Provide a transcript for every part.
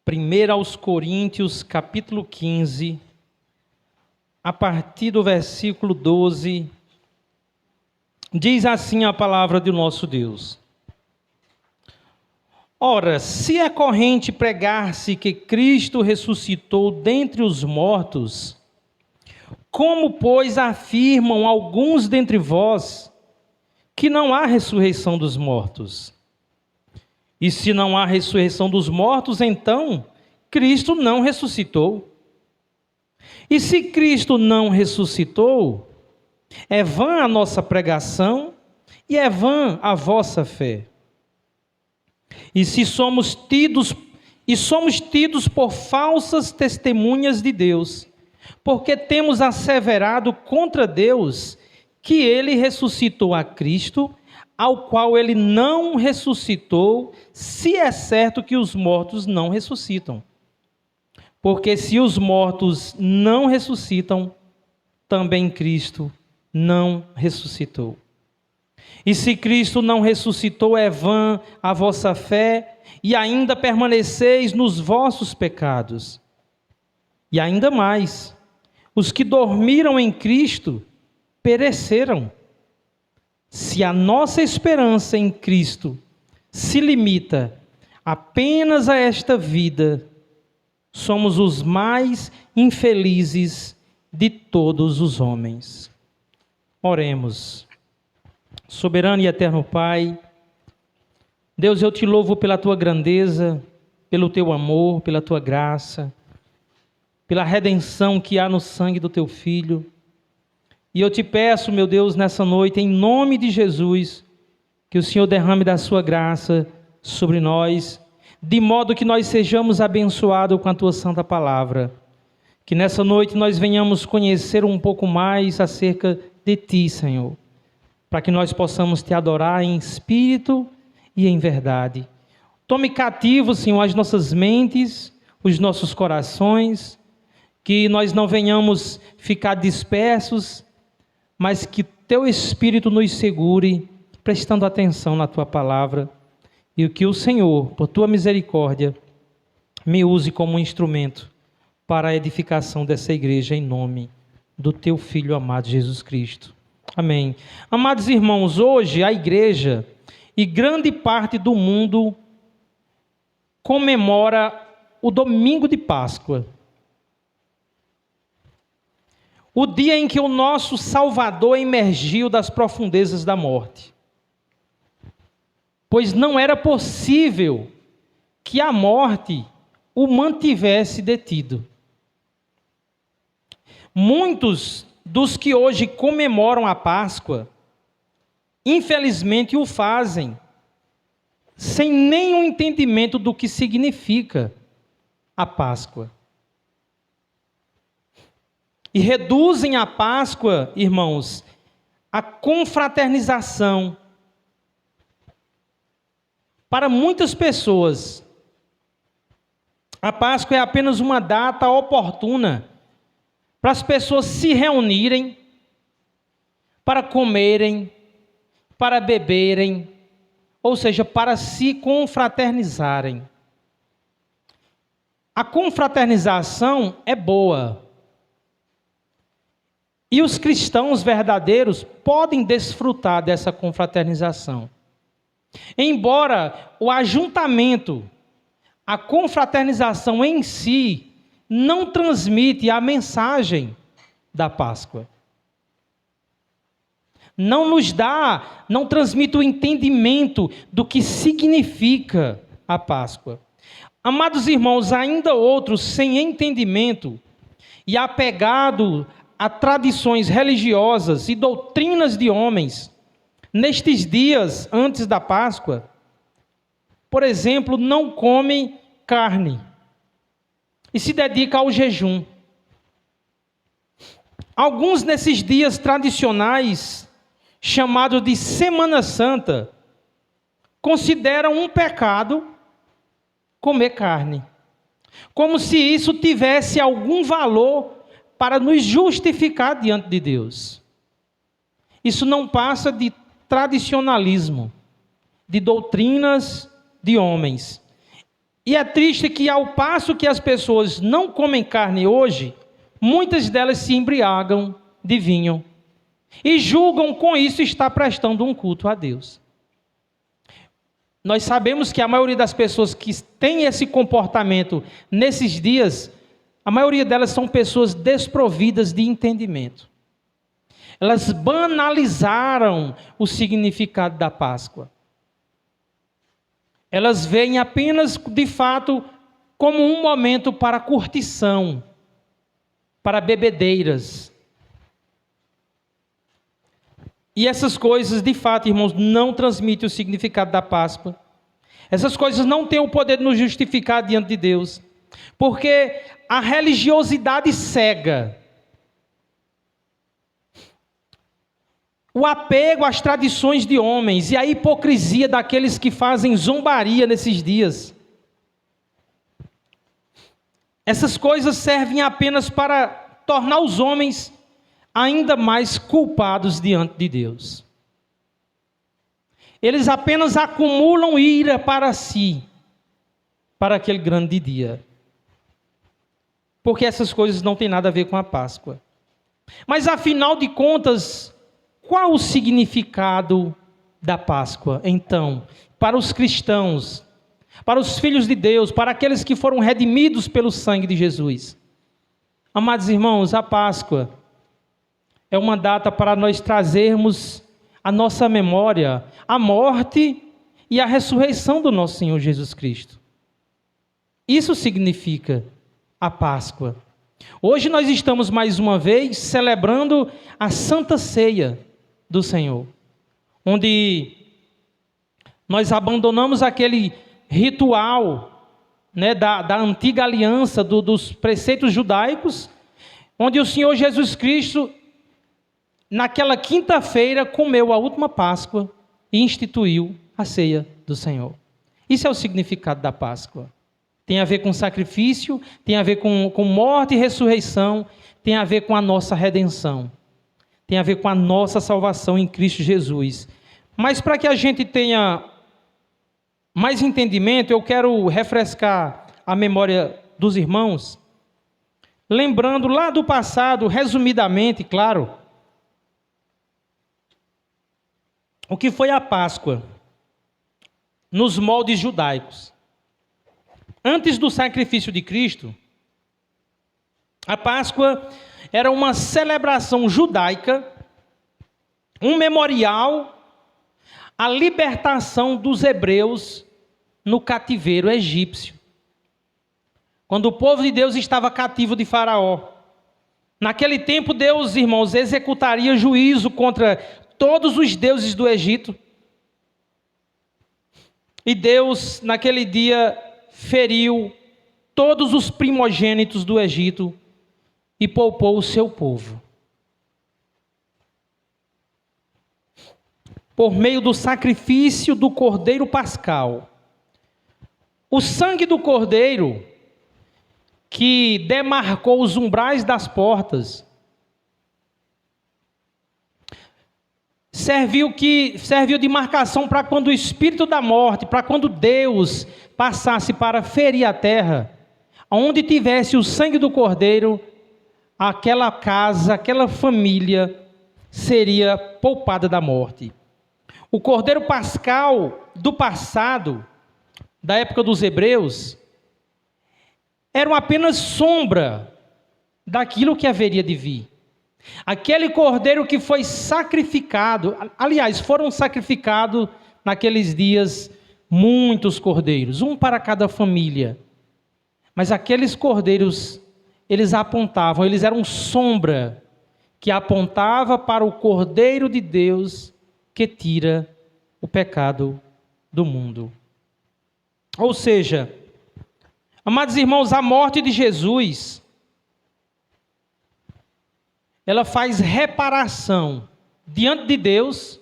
1 aos Coríntios, capítulo 15, a partir do versículo 12, diz assim a palavra do nosso Deus. Ora, se é corrente pregar-se que Cristo ressuscitou dentre os mortos, como, pois, afirmam alguns dentre vós que não há ressurreição dos mortos? E se não há ressurreição dos mortos, então Cristo não ressuscitou. E se Cristo não ressuscitou, é vã a nossa pregação e é vã a vossa fé. E se somos tidos por falsas testemunhas de Deus, porque temos asseverado contra Deus que ele ressuscitou a Cristo, ao qual ele não ressuscitou, se é certo que os mortos não ressuscitam. Porque se os mortos não ressuscitam, também Cristo não ressuscitou. E se Cristo não ressuscitou, é vã a vossa fé, e ainda permaneceis nos vossos pecados. E ainda mais, os que dormiram em Cristo pereceram. Se a nossa esperança em Cristo se limita apenas a esta vida, somos os mais infelizes de todos os homens. Oremos. Soberano e eterno Pai, Deus, eu te louvo pela tua grandeza, pelo teu amor, pela tua graça, pela redenção que há no sangue do teu Filho. E eu te peço, meu Deus, nessa noite, em nome de Jesus, que o Senhor derrame da sua graça sobre nós, de modo que nós sejamos abençoados com a tua santa palavra. Que nessa noite nós venhamos conhecer um pouco mais acerca de ti, Senhor, para que nós possamos te adorar em espírito e em verdade. Tome cativo, Senhor, as nossas mentes, os nossos corações, que nós não venhamos ficar dispersos, mas que teu Espírito nos segure, prestando atenção na tua palavra, e que o Senhor, por tua misericórdia, me use como um instrumento para a edificação dessa igreja, em nome do teu Filho amado Jesus Cristo. Amém. Amados irmãos, hoje a igreja e grande parte do mundo comemora o domingo de Páscoa. O dia em que o nosso Salvador emergiu das profundezas da morte. Pois não era possível que a morte o mantivesse detido. Muitos dos que hoje comemoram a Páscoa, infelizmente o fazem sem nenhum entendimento do que significa a Páscoa. E reduzem a Páscoa, irmãos, à confraternização. Para muitas pessoas, a Páscoa é apenas uma data oportuna para as pessoas se reunirem, para comerem, para beberem, ou seja, para se confraternizarem. A confraternização é boa. E os cristãos verdadeiros podem desfrutar dessa confraternização. Embora o ajuntamento, a confraternização em si, não transmite a mensagem da Páscoa. Não transmite o entendimento do que significa a Páscoa. Amados irmãos, ainda outros sem entendimento e apegado a tradições religiosas e doutrinas de homens, nestes dias antes da Páscoa, por exemplo, não comem carne e se dedicam ao jejum. Alguns nesses dias tradicionais, chamados de Semana Santa, consideram um pecado comer carne, como se isso tivesse algum valor para nos justificar diante de Deus. Isso não passa de tradicionalismo, de doutrinas de homens. E é triste que, ao passo que as pessoas não comem carne hoje, muitas delas se embriagam de vinho e julgam com isso estar prestando um culto a Deus. Nós sabemos que a maioria das pessoas que têm esse comportamento nesses dias, a maioria delas são pessoas desprovidas de entendimento. Elas banalizaram o significado da Páscoa. Elas veem apenas, de fato, como um momento para curtição, para bebedeiras. E essas coisas, de fato, irmãos, não transmitem o significado da Páscoa. Essas coisas não têm o poder de nos justificar diante de Deus. Porque a religiosidade cega, o apego às tradições de homens e a hipocrisia daqueles que fazem zombaria nesses dias. Essas coisas servem apenas para tornar os homens ainda mais culpados diante de Deus. Eles apenas acumulam ira para si, para aquele grande dia. Porque essas coisas não têm nada a ver com a Páscoa. Mas afinal de contas, qual o significado da Páscoa, então, para os cristãos, para os filhos de Deus, para aqueles que foram redimidos pelo sangue de Jesus? Amados irmãos, a Páscoa é uma data para nós trazermos à nossa memória a morte e a ressurreição do nosso Senhor Jesus Cristo. Isso significa a Páscoa. Hoje nós estamos mais uma vez celebrando a Santa Ceia do Senhor, onde nós abandonamos aquele ritual, da antiga aliança, dos preceitos judaicos, onde o Senhor Jesus Cristo, naquela quinta-feira, comeu a última Páscoa e instituiu a ceia do Senhor. Isso é o significado da Páscoa. Tem a ver com sacrifício, tem a ver com morte e ressurreição, tem a ver com a nossa redenção, tem a ver com a nossa salvação em Cristo Jesus. Mas para que a gente tenha mais entendimento, eu quero refrescar a memória dos irmãos, lembrando lá do passado, resumidamente, claro, o que foi a Páscoa nos moldes judaicos. Antes do sacrifício de Cristo, a Páscoa era uma celebração judaica, um memorial à libertação dos hebreus no cativeiro egípcio. Quando o povo de Deus estava cativo de Faraó. Naquele tempo, Deus, irmãos, executaria juízo contra todos os deuses do Egito. E Deus, naquele dia, feriu todos os primogênitos do Egito e poupou o seu povo. Por meio do sacrifício do Cordeiro Pascal. O sangue do Cordeiro, que demarcou os umbrais das portas, serviu de marcação para quando o Espírito da morte, para quando Deus passasse para ferir a terra, onde tivesse o sangue do Cordeiro, aquela casa, aquela família seria poupada da morte. O Cordeiro Pascal do passado, da época dos hebreus, era apenas sombra daquilo que haveria de vir. Aquele cordeiro que foi sacrificado, aliás, foram sacrificados naqueles dias muitos cordeiros, um para cada família. Mas aqueles cordeiros, eles eram sombra, que apontava para o Cordeiro de Deus que tira o pecado do mundo. Ou seja, amados irmãos, a morte de Jesus, ela faz reparação diante de Deus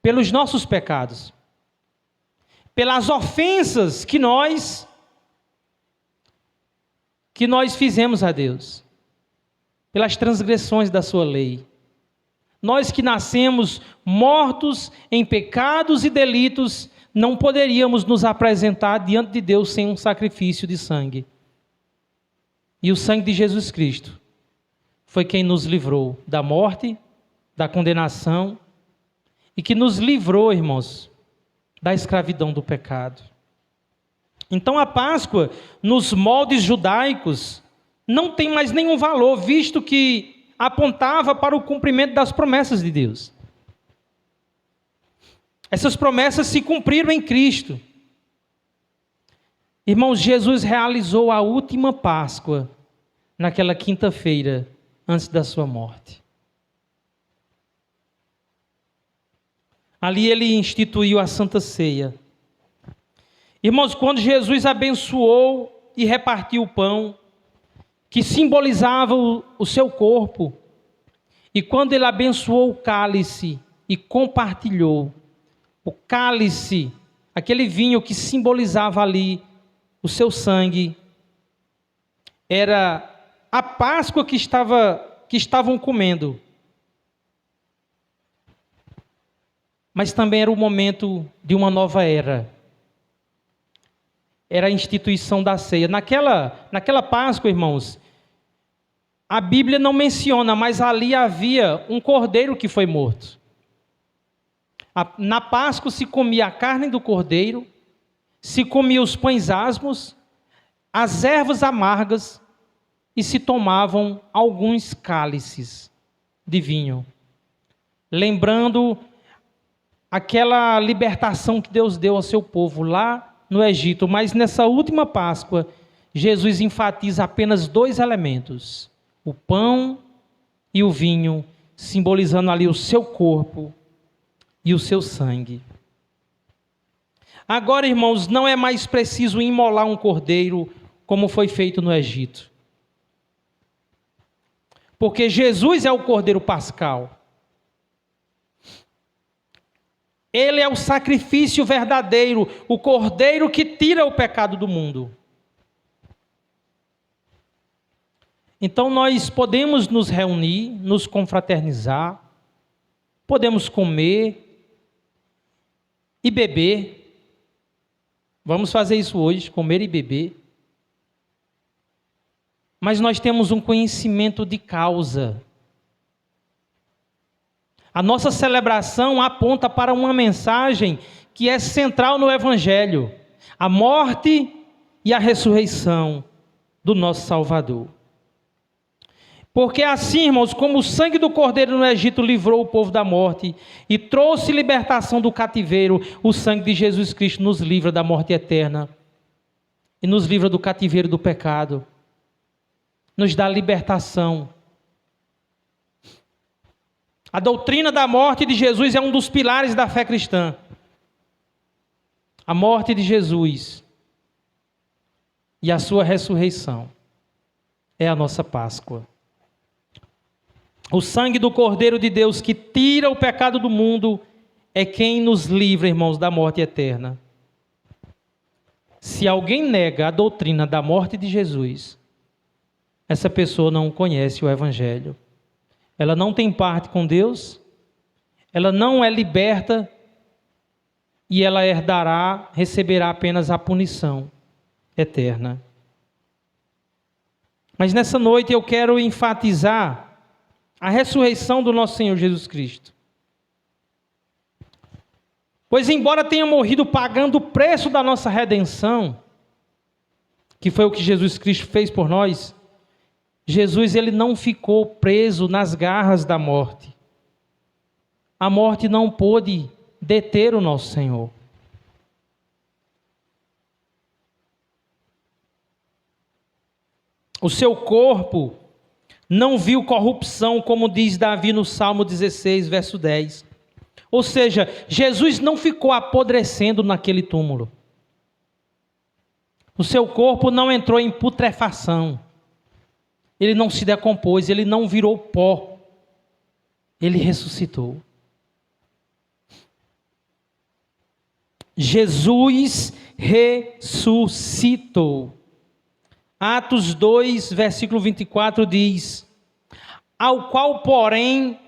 pelos nossos pecados, pelas ofensas que nós fizemos a Deus, pelas transgressões da sua lei. Nós que nascemos mortos em pecados e delitos, não poderíamos nos apresentar diante de Deus sem um sacrifício de sangue. E o sangue de Jesus Cristo foi quem nos livrou da morte, da condenação, e que nos livrou, irmãos, da escravidão do pecado. Então a Páscoa, nos moldes judaicos, não tem mais nenhum valor, visto que apontava para o cumprimento das promessas de Deus. Essas promessas se cumpriram em Cristo. Irmãos, Jesus realizou a última Páscoa naquela quinta-feira antes da sua morte. Ali ele instituiu a Santa Ceia. Irmãos, quando Jesus abençoou e repartiu o pão, que simbolizava o seu corpo, e quando ele abençoou o cálice e compartilhou, o cálice, aquele vinho que simbolizava ali o seu sangue, era a Páscoa que estavam comendo. Mas também era o momento de uma nova era. Era a instituição da ceia. Naquela Páscoa, irmãos, a Bíblia não menciona, mas ali havia um cordeiro que foi morto. Na Páscoa se comia a carne do cordeiro, se comia os pães asmos, as ervas amargas e se tomavam alguns cálices de vinho. Lembrando aquela libertação que Deus deu ao seu povo lá no Egito. Mas nessa última Páscoa, Jesus enfatiza apenas 2 elementos: o pão e o vinho, simbolizando ali o seu corpo e o seu sangue. Agora, irmãos, não é mais preciso imolar um cordeiro como foi feito no Egito. Porque Jesus é o cordeiro pascal. Ele é o sacrifício verdadeiro, o cordeiro que tira o pecado do mundo. Então nós podemos nos reunir, nos confraternizar, podemos comer e beber. Vamos fazer isso hoje, comer e beber. Mas nós temos um conhecimento de causa. A nossa celebração aponta para uma mensagem que é central no Evangelho: a morte e a ressurreição do nosso Salvador. Porque assim, irmãos, como o sangue do Cordeiro no Egito livrou o povo da morte e trouxe libertação do cativeiro, o sangue de Jesus Cristo nos livra da morte eterna e nos livra do cativeiro do pecado, nos dá libertação. A doutrina da morte de Jesus é um dos pilares da fé cristã. A morte de Jesus e a sua ressurreição é a nossa Páscoa. O sangue do Cordeiro de Deus que tira o pecado do mundo é quem nos livra, irmãos, da morte eterna. Se alguém nega a doutrina da morte de Jesus, essa pessoa não conhece o Evangelho. Ela não tem parte com Deus, ela não é liberta e ela receberá apenas a punição eterna. Mas nessa noite eu quero enfatizar a ressurreição do nosso Senhor Jesus Cristo. Pois embora tenha morrido pagando o preço da nossa redenção, que foi o que Jesus Cristo fez por nós, Jesus ele não ficou preso nas garras da morte. A morte não pôde deter o nosso Senhor. O seu corpo não viu corrupção, como diz Davi no Salmo 16, verso 10. Ou seja, Jesus não ficou apodrecendo naquele túmulo. O seu corpo não entrou em putrefação. Ele não se decompôs, ele não virou pó. Ele ressuscitou. Jesus ressuscitou. Atos 2, versículo 24 diz: ao qual, porém,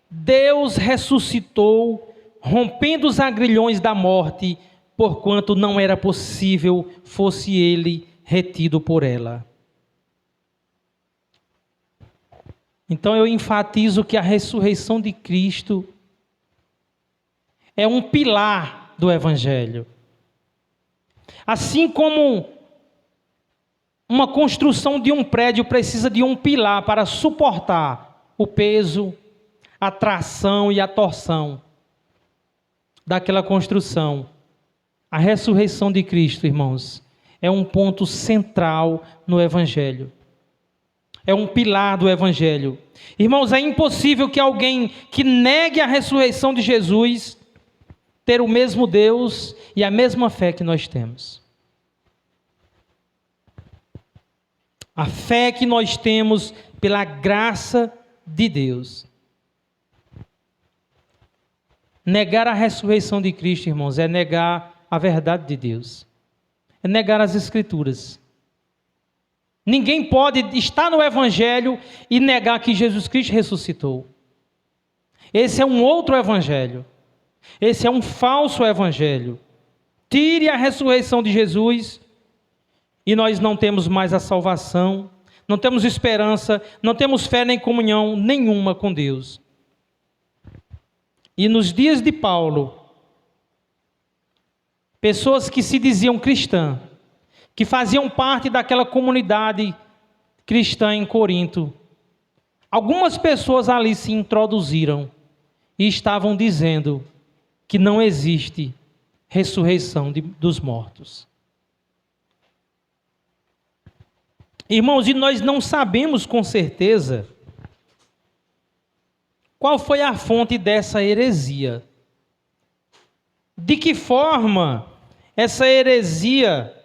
Deus ressuscitou, rompendo os agrilhões da morte, porquanto não era possível fosse ele retido por ela. Então eu enfatizo que a ressurreição de Cristo é um pilar do Evangelho. Assim como uma construção de um prédio precisa de um pilar para suportar o peso, a tração e a torção daquela construção, a ressurreição de Cristo, irmãos, é um ponto central no Evangelho. É um pilar do Evangelho. Irmãos, é impossível que alguém que negue a ressurreição de Jesus ter o mesmo Deus e a mesma fé que nós temos. A fé que nós temos pela graça de Deus. Negar a ressurreição de Cristo, irmãos, é negar a verdade de Deus. É negar as Escrituras. Ninguém pode estar no Evangelho e negar que Jesus Cristo ressuscitou. Esse é um outro Evangelho. Esse é um falso Evangelho. Tire a ressurreição de Jesus e nós não temos mais a salvação, não temos esperança, não temos fé nem comunhão nenhuma com Deus. E nos dias de Paulo, pessoas que se diziam cristãs, que faziam parte daquela comunidade cristã em Corinto, algumas pessoas ali se introduziram e estavam dizendo que não existe ressurreição dos mortos. Irmãos, e nós não sabemos com certeza qual foi a fonte dessa heresia. De que forma essa heresia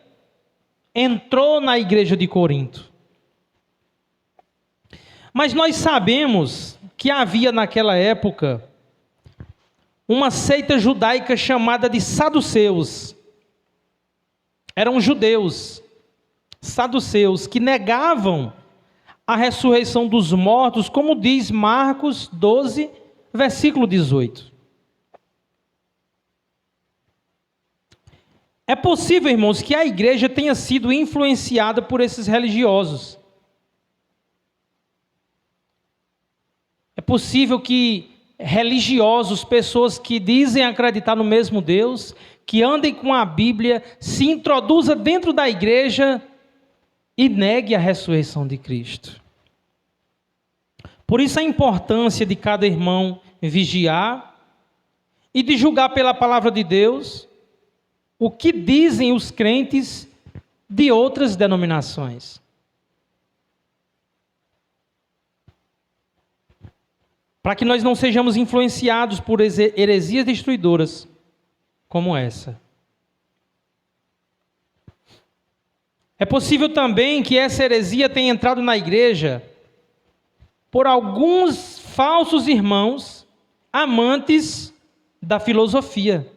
entrou na igreja de Corinto. Mas nós sabemos que havia naquela época uma seita judaica chamada de saduceus. Eram judeus, saduceus, que negavam a ressurreição dos mortos, como diz Marcos 12, versículo 18. É possível, irmãos, que a igreja tenha sido influenciada por esses religiosos. É possível que religiosos, pessoas que dizem acreditar no mesmo Deus, que andem com a Bíblia, se introduza dentro da igreja e negue a ressurreição de Cristo. Por isso a importância de cada irmão vigiar e de julgar pela palavra de Deus o que dizem os crentes de outras denominações. Para que nós não sejamos influenciados por heresias destruidoras como essa. É possível também que essa heresia tenha entrado na igreja por alguns falsos irmãos amantes da filosofia.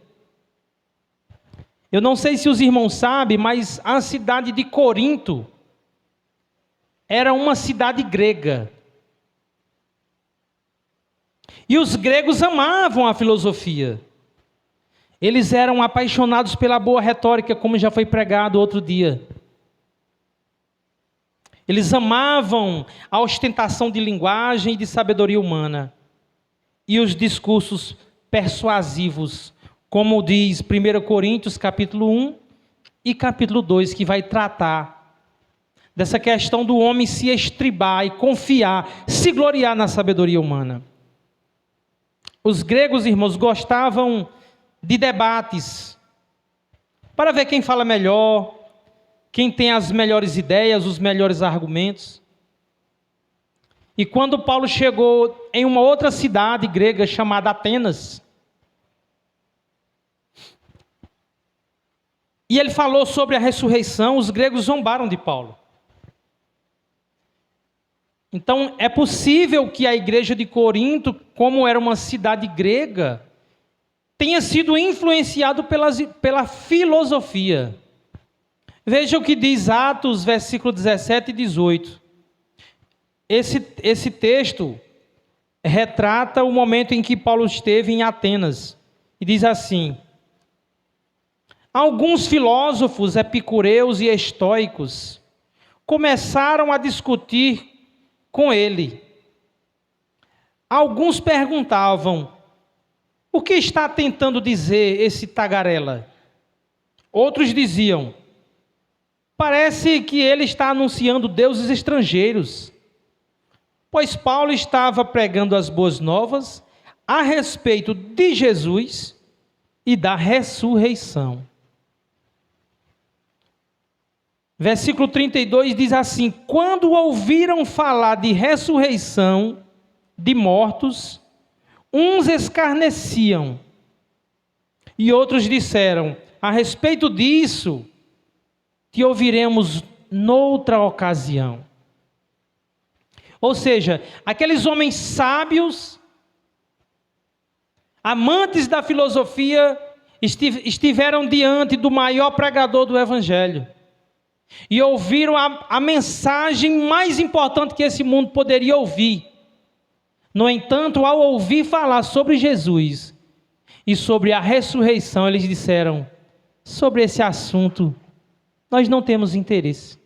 Eu não sei se os irmãos sabem, mas a cidade de Corinto era uma cidade grega. E os gregos amavam a filosofia. Eles eram apaixonados pela boa retórica, como já foi pregado outro dia. Eles amavam a ostentação de linguagem e de sabedoria humana. E os discursos persuasivos, como diz 1 Coríntios capítulo 1 e capítulo 2, que vai tratar dessa questão do homem se estribar e confiar, se gloriar na sabedoria humana. Os gregos, irmãos, gostavam de debates para ver quem fala melhor, quem tem as melhores ideias, os melhores argumentos. E quando Paulo chegou em uma outra cidade grega chamada Atenas, e ele falou sobre a ressurreição, os gregos zombaram de Paulo. Então, é possível que a igreja de Corinto, como era uma cidade grega, tenha sido influenciado pela filosofia. Veja o que diz Atos, versículo 17 e 18. Esse texto retrata o momento em que Paulo esteve em Atenas. E diz assim: Alguns filósofos epicureus e estoicos começaram a discutir com ele. Alguns perguntavam: o que está tentando dizer esse tagarela? Outros diziam: parece que ele está anunciando deuses estrangeiros, pois Paulo estava pregando as boas novas a respeito de Jesus e da ressurreição. Versículo 32 diz assim: quando ouviram falar de ressurreição de mortos, uns escarneciam e outros disseram: a respeito disso te ouviremos noutra ocasião. Ou seja, aqueles homens sábios, amantes da filosofia, estiveram diante do maior pregador do Evangelho e ouviram a mensagem mais importante que esse mundo poderia ouvir. No entanto, ao ouvir falar sobre Jesus e sobre a ressurreição, eles disseram: sobre esse assunto nós não temos interesse,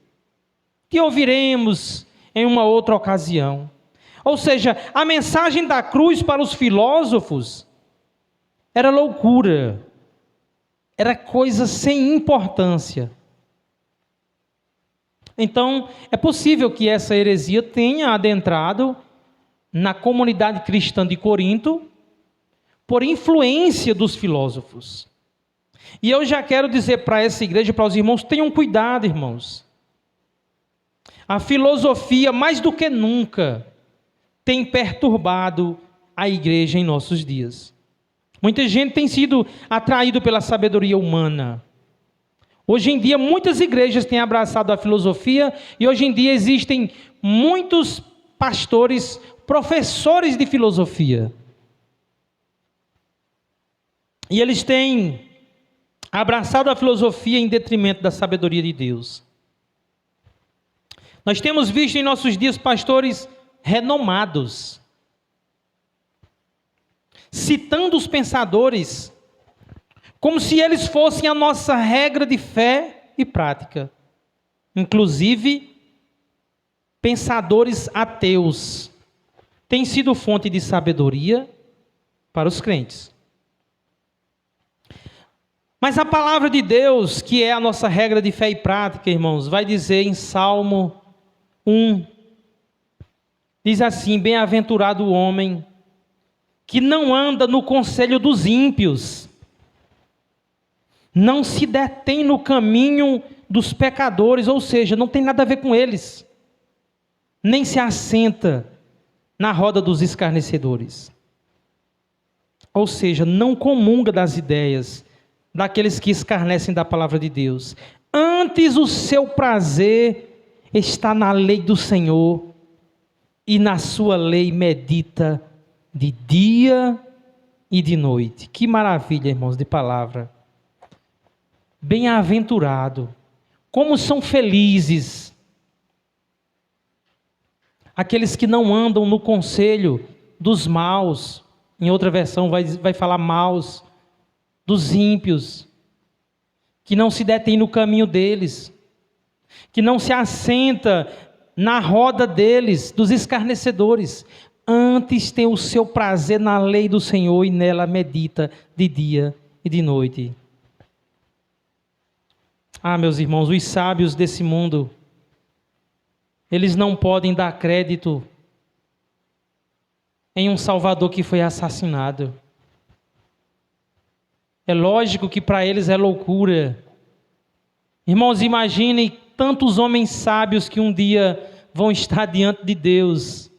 que ouviremos em uma outra ocasião. Ou seja, a mensagem da cruz para os filósofos era loucura, era coisa sem importância. Então, é possível que essa heresia tenha adentrado na comunidade cristã de Corinto por influência dos filósofos. E eu já quero dizer para essa igreja, para os irmãos, tenham cuidado, irmãos. A filosofia, mais do que nunca, tem perturbado a igreja em nossos dias. Muita gente tem sido atraído pela sabedoria humana. Hoje em dia, muitas igrejas têm abraçado a filosofia e hoje em dia existem muitos pastores, professores de filosofia. E eles têm abraçado a filosofia em detrimento da sabedoria de Deus. Nós temos visto em nossos dias pastores renomados citando os pensadores como se eles fossem a nossa regra de fé e prática. Inclusive, pensadores ateus têm sido fonte de sabedoria para os crentes. Mas a palavra de Deus, que é a nossa regra de fé e prática, irmãos, vai dizer em Salmo 1, diz assim: bem-aventurado o homem que não anda no conselho dos ímpios, não se detém no caminho dos pecadores, ou seja, não tem nada a ver com eles, nem se assenta na roda dos escarnecedores. Ou seja, não comunga das ideias daqueles que escarnecem da palavra de Deus. Antes o seu prazer está na lei do Senhor, e na sua lei medita de dia e de noite. Que maravilha, irmãos, de palavra. Bem-aventurado, como são felizes aqueles que não andam no conselho dos maus. Em outra versão vai falar maus, dos ímpios, que não se detém no caminho deles, que não se assenta na roda deles, dos escarnecedores. Antes tem o seu prazer na lei do Senhor e nela medita de dia e de noite. Ah, meus irmãos, os sábios desse mundo, eles não podem dar crédito em um Salvador que foi assassinado. É lógico que para eles é loucura. Irmãos, imaginem tantos homens sábios que um dia vão estar diante de Deus,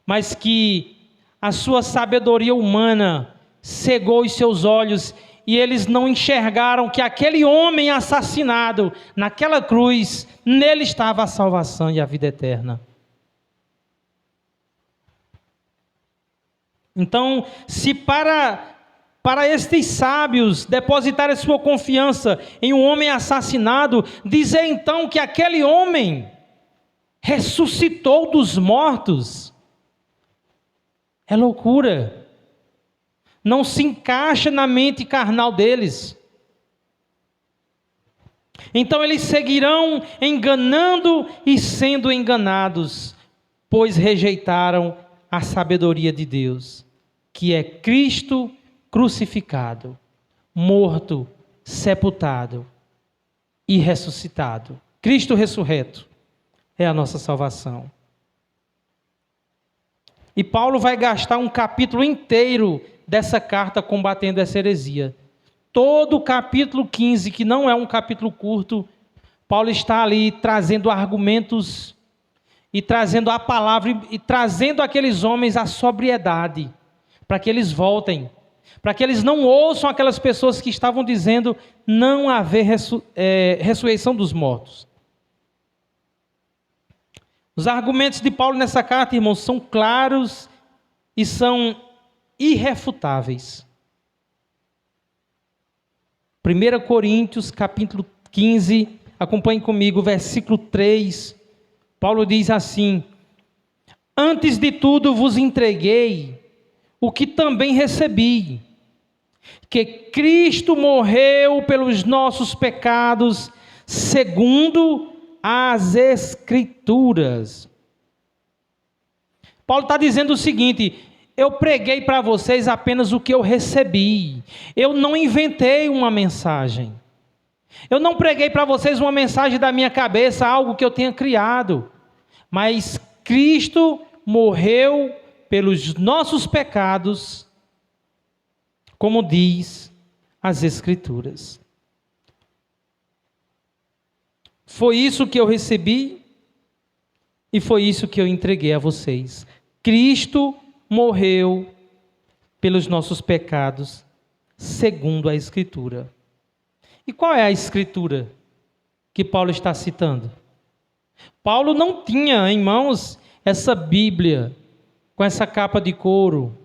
mas que a sua sabedoria humana cegou os seus olhos e eles não enxergaram que aquele homem assassinado naquela cruz, nele estava a salvação e a vida eterna. Então, se para estes sábios depositarem sua confiança em um homem assassinado, dizer então que aquele homem ressuscitou dos mortos, é loucura. Não se encaixa na mente carnal deles. Então eles seguirão enganando e sendo enganados, pois rejeitaram a sabedoria de Deus, que é Cristo crucificado, morto, sepultado e ressuscitado. Cristo ressurreto é a nossa salvação. E Paulo vai gastar um capítulo inteiro dessa carta combatendo essa heresia. Todo o capítulo 15, que não é um capítulo curto, Paulo está ali trazendo argumentos e trazendo a palavra e trazendo aqueles homens a sobriedade, para que eles voltem, para que eles não ouçam aquelas pessoas que estavam dizendo não haver ressurreição dos mortos. Os argumentos de Paulo nessa carta, irmãos, são claros e são irrefutáveis. 1 Coríntios, capítulo 15, acompanhe comigo, versículo 3. Paulo diz assim: antes de tudo vos entreguei o que também recebi, que Cristo morreu pelos nossos pecados, segundo as Escrituras. Paulo está dizendo o seguinte: eu preguei para vocês apenas o que eu recebi. Eu não inventei uma mensagem. Eu não preguei para vocês uma mensagem da minha cabeça, algo que eu tenha criado. Mas Cristo morreu pelos nossos pecados, como diz as Escrituras. Foi isso que eu recebi e foi isso que eu entreguei a vocês. Cristo morreu pelos nossos pecados, segundo a Escritura. E qual é a Escritura que Paulo está citando? Paulo não tinha em mãos essa Bíblia com essa capa de couro,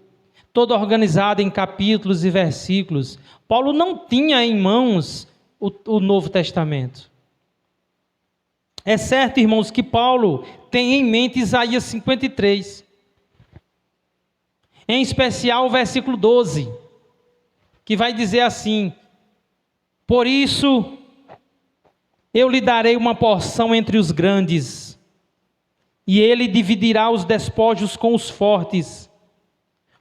toda organizada em capítulos e versículos. Paulo não tinha em mãos o Novo Testamento. É certo, irmãos, que Paulo tem em mente Isaías 53. Em especial o versículo 12, que vai dizer assim: por isso eu lhe darei uma porção entre os grandes, e ele dividirá os despojos com os fortes,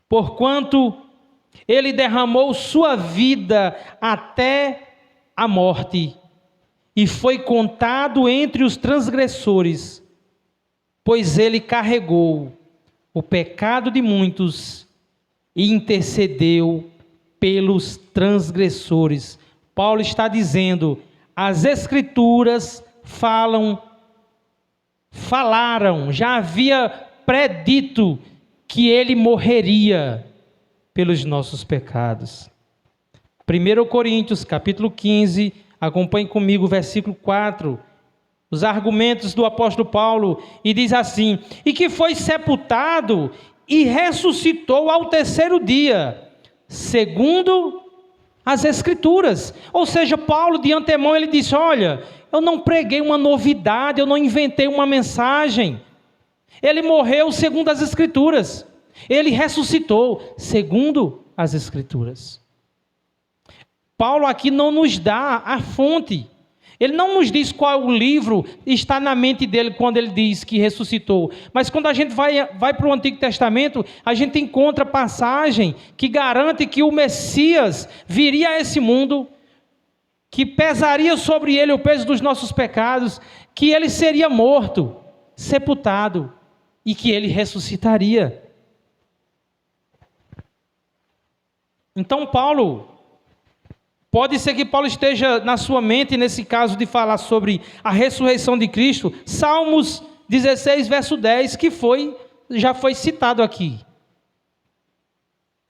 porquanto ele derramou sua vida até a morte, e foi contado entre os transgressores, pois ele carregou o pecado de muitos e intercedeu pelos transgressores. Paulo está dizendo: as Escrituras falaram, já havia predito que ele morreria pelos nossos pecados. 1 Coríntios, capítulo 15, acompanhe comigo o versículo 4. Os argumentos do apóstolo Paulo, e diz assim: e que foi sepultado e ressuscitou ao terceiro dia, segundo as Escrituras. Ou seja, Paulo de antemão ele disse: olha, eu não preguei uma novidade, eu não inventei uma mensagem. Ele morreu segundo as Escrituras, ele ressuscitou segundo as Escrituras. Paulo aqui não nos dá a fonte. Ele não nos diz qual o livro está na mente dele quando ele diz que ressuscitou. Mas quando a gente vai para o Antigo Testamento, a gente encontra passagem que garante que o Messias viria a esse mundo, que pesaria sobre ele o peso dos nossos pecados, que ele seria morto, sepultado e que ele ressuscitaria. Então pode ser que Paulo esteja na sua mente, nesse caso de falar sobre a ressurreição de Cristo, Salmos 16, verso 10, que já foi citado aqui.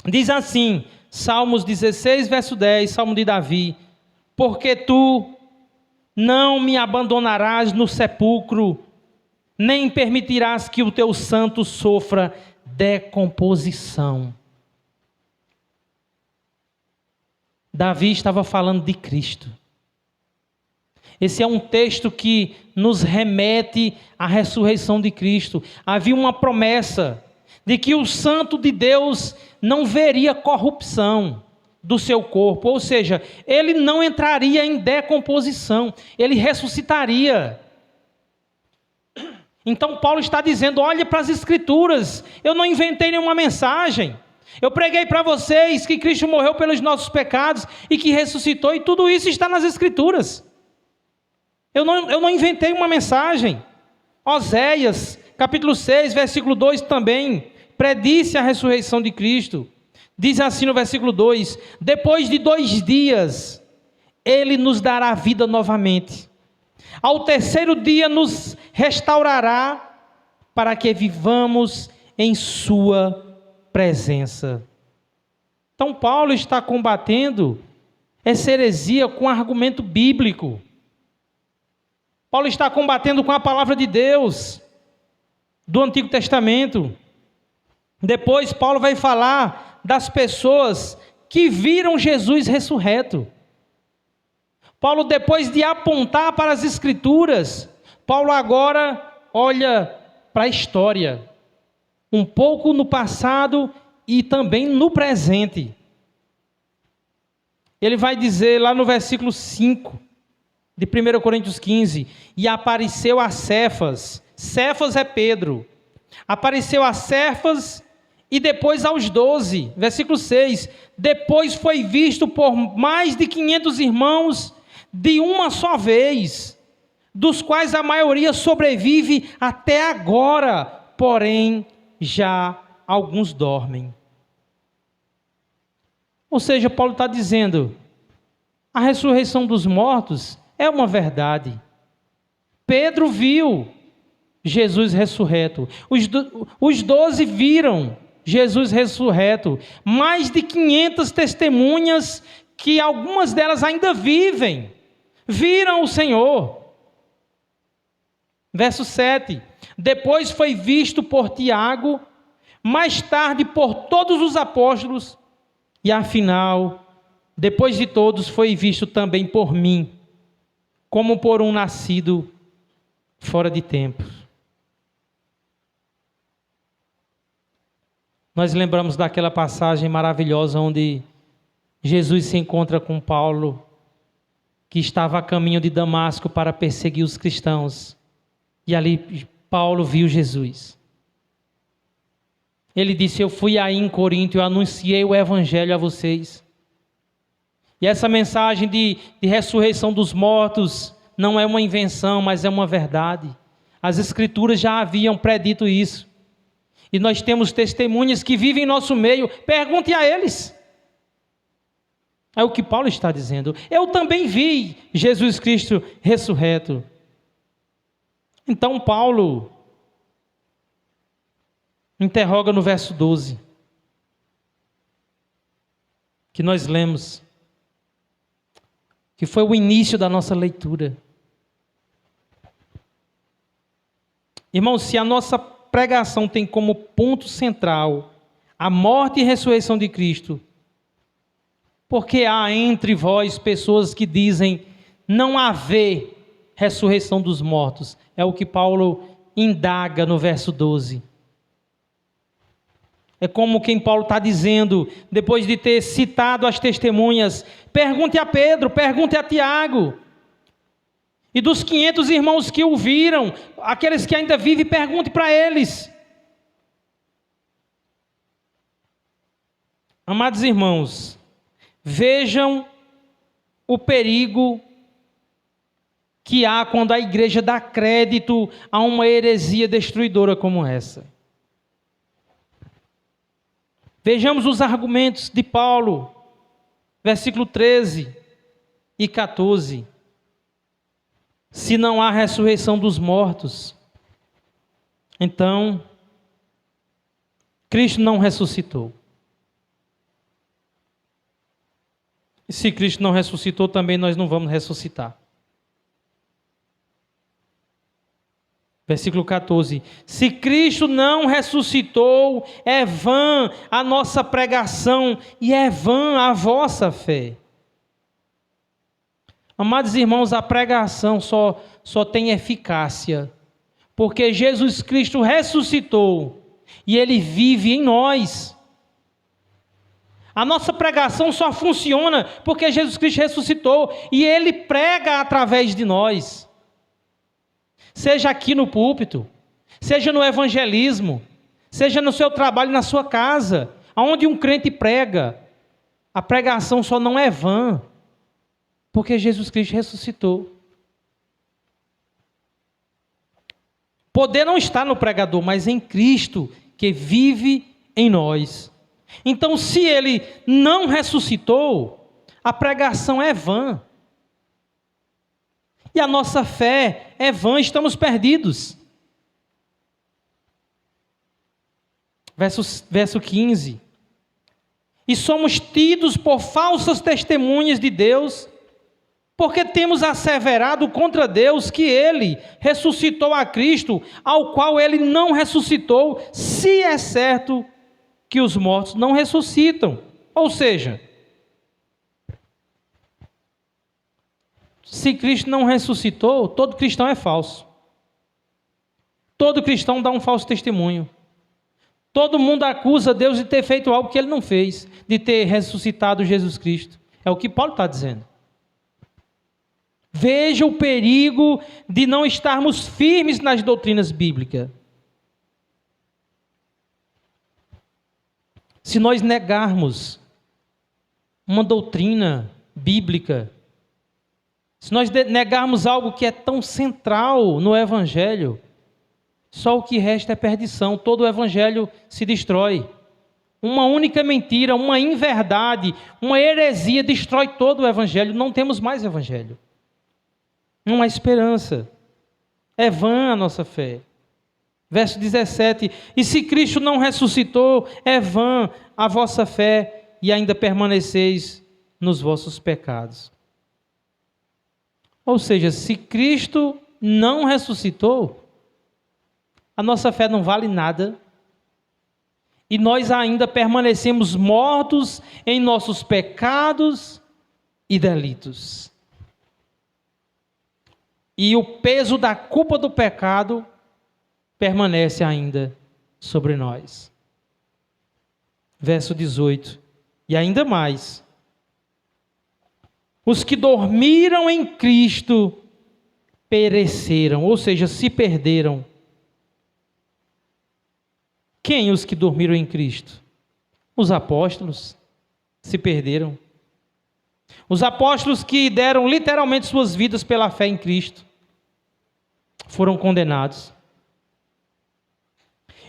Diz assim, Salmos 16, verso 10, Salmo de Davi: porque tu não me abandonarás no sepulcro, nem permitirás que o teu santo sofra decomposição. Davi estava falando de Cristo. Esse é um texto que nos remete à ressurreição de Cristo. Havia uma promessa de que o santo de Deus não veria corrupção. do seu corpo, ou seja, ele não entraria em decomposição, ele ressuscitaria. Então Paulo está dizendo, olhe para as Escrituras, eu não inventei nenhuma mensagem, eu preguei para vocês que Cristo morreu pelos nossos pecados e que ressuscitou, e tudo isso está nas Escrituras. Eu não inventei uma mensagem. Oséias, capítulo 6, versículo 2 também, predisse a ressurreição de Cristo. Diz assim no versículo 2, depois de 2 dias, Ele nos dará vida novamente. Ao terceiro dia nos restaurará, para que vivamos em sua presença. Então Paulo está combatendo essa heresia com argumento bíblico. Paulo está combatendo com a palavra de Deus, do Antigo Testamento. Depois Paulo vai falar das pessoas que viram Jesus ressurreto. Paulo, depois de apontar para as Escrituras, Paulo agora olha para a história, um pouco no passado e também no presente. Ele vai dizer lá no versículo 5 de 1 Coríntios 15, e apareceu a Cefas, Cefas é Pedro, apareceu a Cefas e depois aos 12, versículo 6, depois foi visto por mais de 500 irmãos de uma só vez, dos quais a maioria sobrevive até agora, porém já alguns dormem. Ou seja, Paulo está dizendo, a ressurreição dos mortos é uma verdade. Pedro viu Jesus ressurreto, os 12 viram Jesus ressurreto, mais de 500 testemunhas, que algumas delas ainda vivem, viram o Senhor. Verso 7, depois foi visto por Tiago, mais tarde por todos os apóstolos, e afinal, depois de todos, foi visto também por mim, como por um nascido fora de tempo. Nós lembramos daquela passagem maravilhosa onde Jesus se encontra com Paulo, que estava a caminho de Damasco para perseguir os cristãos. E ali Paulo viu Jesus. Ele disse, eu fui aí em Corinto, eu anunciei o evangelho a vocês. E essa mensagem de ressurreição dos mortos não é uma invenção, mas é uma verdade. As Escrituras já haviam predito isso. E nós temos testemunhas que vivem em nosso meio. Pergunte a eles. É o que Paulo está dizendo. Eu também vi Jesus Cristo ressurreto. Então Paulo interroga no verso 12, que nós lemos, que foi o início da nossa leitura. Irmãos, se a nossa pregação tem como ponto central a morte e ressurreição de Cristo, porque há entre vós pessoas que dizem não haver ressurreição dos mortos. É o que Paulo indaga no verso 12. É como quem Paulo está dizendo, depois de ter citado as testemunhas, pergunte a Pedro, pergunte a Tiago. E dos 500 irmãos que o viram, aqueles que ainda vivem, pergunte para eles. Amados irmãos, vejam o perigo que há quando a igreja dá crédito a uma heresia destruidora como essa. Vejamos os argumentos de Paulo, versículo 13 e 14. Se não há ressurreição dos mortos, então Cristo não ressuscitou. E se Cristo não ressuscitou, também nós não vamos ressuscitar. Versículo 14. Se Cristo não ressuscitou, é vã a nossa pregação e é vã a vossa fé. Amados irmãos, a pregação só tem eficácia porque Jesus Cristo ressuscitou e Ele vive em nós. A nossa pregação só funciona porque Jesus Cristo ressuscitou e Ele prega através de nós. Seja aqui no púlpito, seja no evangelismo, seja no seu trabalho, na sua casa, aonde um crente prega, a pregação só não é vã, porque Jesus Cristo ressuscitou. Poder não está no pregador, mas em Cristo, que vive em nós. Então, se Ele não ressuscitou, a pregação é vã. E a nossa fé é vã, estamos perdidos. Verso 15. E somos tidos por falsas testemunhas de Deus, porque temos asseverado contra Deus que Ele ressuscitou a Cristo, ao qual Ele não ressuscitou, se é certo que os mortos não ressuscitam. Ou seja, se Cristo não ressuscitou, todo cristão é falso. Todo cristão dá um falso testemunho. Todo mundo acusa Deus de ter feito algo que Ele não fez, de ter ressuscitado Jesus Cristo. É o que Paulo está dizendo. Veja o perigo de não estarmos firmes nas doutrinas bíblicas. Se nós negarmos uma doutrina bíblica, se nós negarmos algo que é tão central no Evangelho, só o que resta é perdição. Todo o Evangelho se destrói. Uma única mentira, uma inverdade, uma heresia destrói todo o Evangelho. Não temos mais Evangelho. Não há esperança. É vã a nossa fé. Verso 17. E se Cristo não ressuscitou, é vã a vossa fé e ainda permaneceis nos vossos pecados. Ou seja, se Cristo não ressuscitou, a nossa fé não vale nada e nós ainda permanecemos mortos em nossos pecados e delitos. E o peso da culpa do pecado permanece ainda sobre nós. Verso 18. E ainda mais. Os que dormiram em Cristo pereceram, ou seja, se perderam. Quem os que dormiram em Cristo? Os apóstolos se perderam. Os apóstolos que deram literalmente suas vidas pela fé em Cristo foram condenados.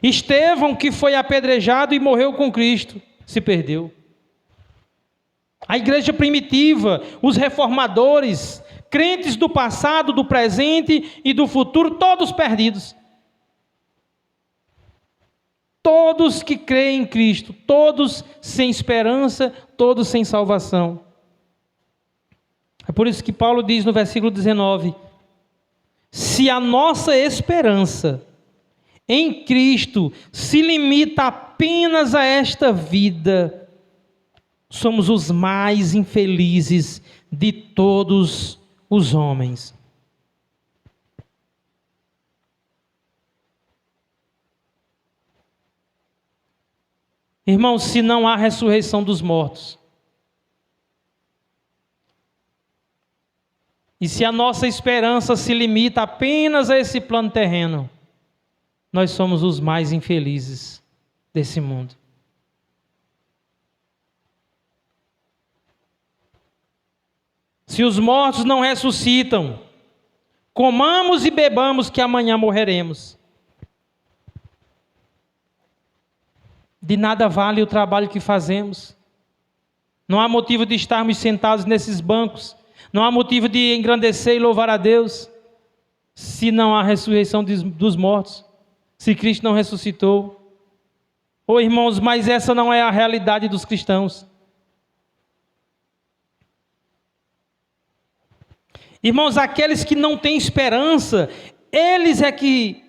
Estevão, que foi apedrejado e morreu com Cristo, se perdeu. A igreja primitiva, os reformadores, crentes do passado, do presente e do futuro, todos perdidos. Todos que creem em Cristo, todos sem esperança, todos sem salvação. É por isso que Paulo diz no versículo 19: se a nossa esperança em Cristo se limita apenas a esta vida, somos os mais infelizes de todos os homens. Irmãos, se não há ressurreição dos mortos, e se a nossa esperança se limita apenas a esse plano terreno, nós somos os mais infelizes desse mundo. Se os mortos não ressuscitam, comamos e bebamos que amanhã morreremos. De nada vale o trabalho que fazemos. Não há motivo de estarmos sentados nesses bancos. Não há motivo de engrandecer e louvar a Deus, se não há ressurreição dos mortos, se Cristo não ressuscitou. Oh, irmãos, mas essa não é a realidade dos cristãos. Irmãos, aqueles que não têm esperança, eles é que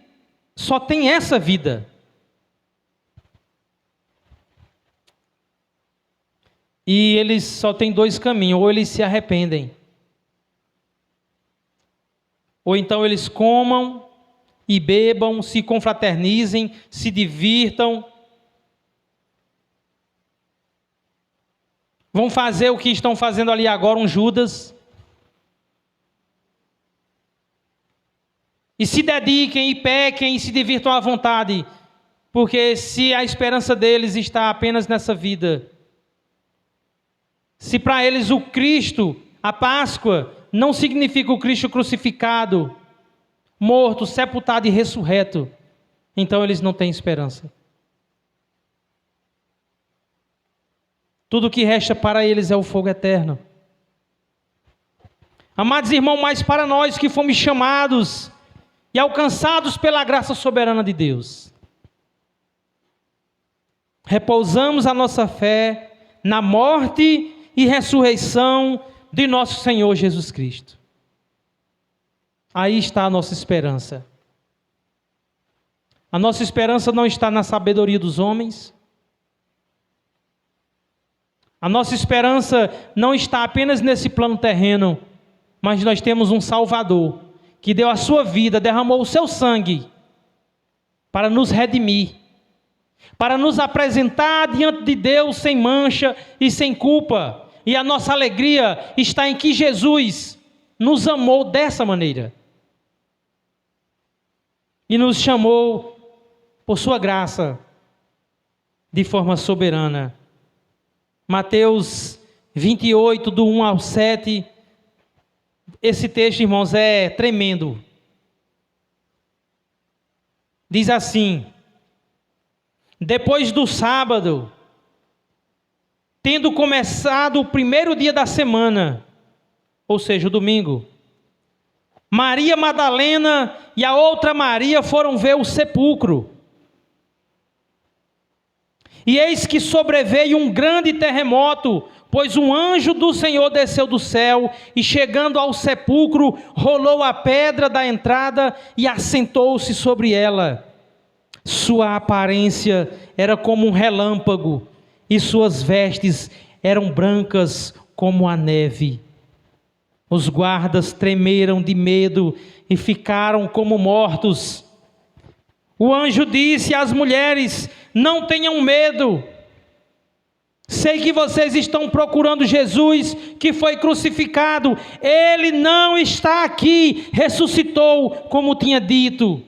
só têm essa vida. E eles só têm dois caminhos: ou eles se arrependem, ou então eles comam e bebam, se confraternizem, se divirtam. Vão fazer o que estão fazendo ali agora, um Judas. E se dediquem e pequem e se divirtam à vontade. Porque se a esperança deles está apenas nessa vida, se para eles o Cristo, a Páscoa, não significa o Cristo crucificado, morto, sepultado e ressurreto, então eles não têm esperança. Tudo o que resta para eles é o fogo eterno. Amados irmãos, mas para nós que fomos chamados e alcançados pela graça soberana de Deus, repousamos a nossa fé na morte e ressurreição de nosso Senhor Jesus Cristo. Aí está a nossa esperança. A nossa esperança não está na sabedoria dos homens. A nossa esperança não está apenas nesse plano terreno, mas nós temos um Salvador que deu a sua vida, derramou o seu sangue para nos redimir, para nos apresentar diante de Deus sem mancha e sem culpa. E a nossa alegria está em que Jesus nos amou dessa maneira e nos chamou por sua graça de forma soberana. Mateus 28, do 1 ao 7, esse texto, irmãos, é tremendo. Diz assim: depois do sábado, tendo começado o primeiro dia da semana, ou seja, o domingo, Maria Madalena e a outra Maria foram ver o sepulcro. E eis que sobreveio um grande terremoto, pois um anjo do Senhor desceu do céu e, chegando ao sepulcro, rolou a pedra da entrada e assentou-se sobre ela. Sua aparência era como um relâmpago e suas vestes eram brancas como a neve. Os guardas tremeram de medo e ficaram como mortos. O anjo disse às mulheres: não tenham medo. Sei que vocês estão procurando Jesus que foi crucificado. Ele não está aqui, ressuscitou, como tinha dito.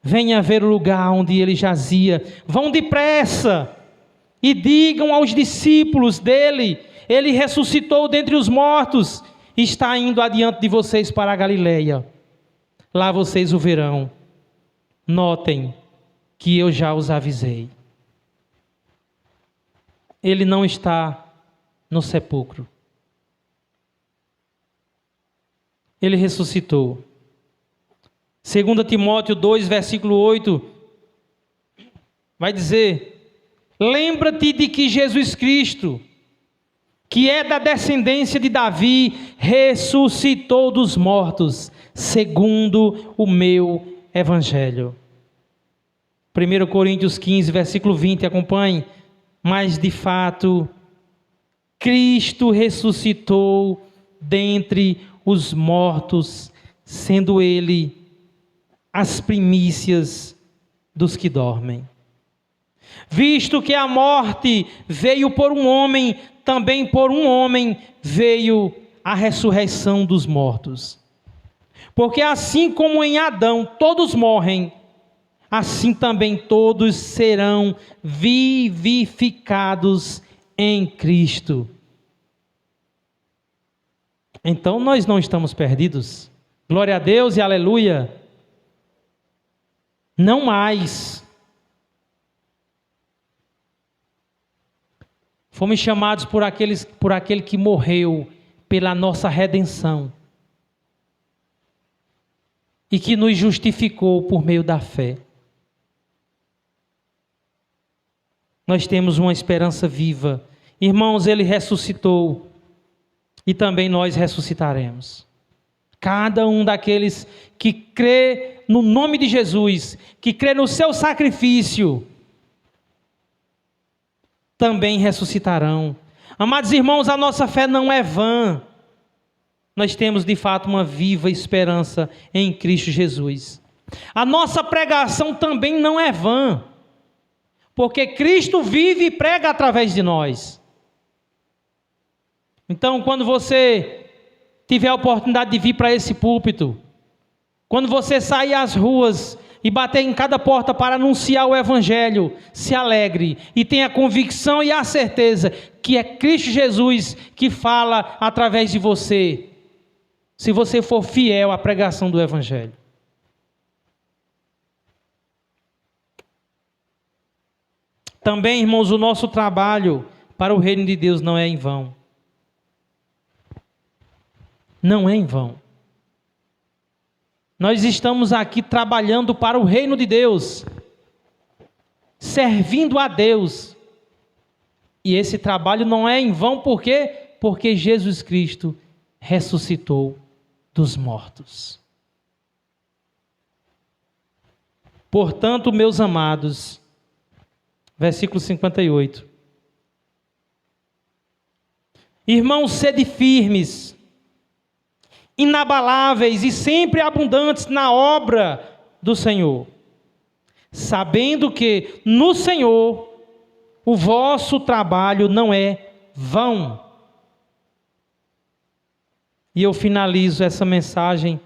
Venha ver o lugar onde ele jazia. Vão depressa e digam aos discípulos dele: ele ressuscitou dentre os mortos e está indo adiante de vocês para a Galileia. Lá vocês o verão. Notem que eu já os avisei. Ele não está no sepulcro. Ele ressuscitou. 2 Timóteo 2, versículo 8, vai dizer: lembra-te de que Jesus Cristo, que é da descendência de Davi, ressuscitou dos mortos, segundo o meu evangelho. 1 Coríntios 15, versículo 20, acompanhe. Mas de fato, Cristo ressuscitou dentre os mortos, sendo Ele as primícias dos que dormem. Visto que a morte veio por um homem, também por um homem veio a ressurreição dos mortos. Porque assim como em Adão todos morrem, assim também todos serão vivificados em Cristo. Então nós não estamos perdidos. Glória a Deus e aleluia. Não mais. Fomos chamados por aquele que morreu pela nossa redenção e que nos justificou por meio da fé. Nós temos uma esperança viva. Irmãos, Ele ressuscitou e também nós ressuscitaremos. Cada um daqueles que crê no nome de Jesus, que crê no seu sacrifício, também ressuscitarão. Amados irmãos, a nossa fé não é vã. Nós temos de fato uma viva esperança em Cristo Jesus. A nossa pregação também não é vã, porque Cristo vive e prega através de nós. Então, quando você tiver a oportunidade de vir para esse púlpito, quando você sair às ruas e bater em cada porta para anunciar o Evangelho, se alegre e tenha a convicção e a certeza que é Cristo Jesus que fala através de você, se você for fiel à pregação do Evangelho. Também, irmãos, o nosso trabalho para o reino de Deus não é em vão. Não é em vão. Nós estamos aqui trabalhando para o reino de Deus, servindo a Deus. E esse trabalho não é em vão, por quê? Porque Jesus Cristo ressuscitou dos mortos. Portanto, meus amados, versículo 58. Irmãos, sede firmes, inabaláveis e sempre abundantes na obra do Senhor, sabendo que no Senhor o vosso trabalho não é vão. E eu finalizo essa mensagem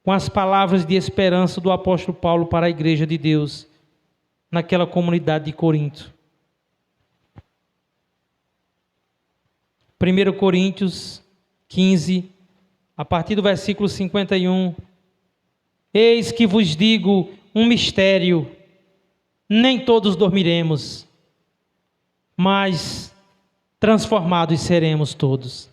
com as palavras de esperança do apóstolo Paulo para a igreja de Deus naquela comunidade de Corinto. 1 Coríntios 15, a partir do versículo 51. Eis que vos digo um mistério, nem todos dormiremos, mas transformados seremos todos.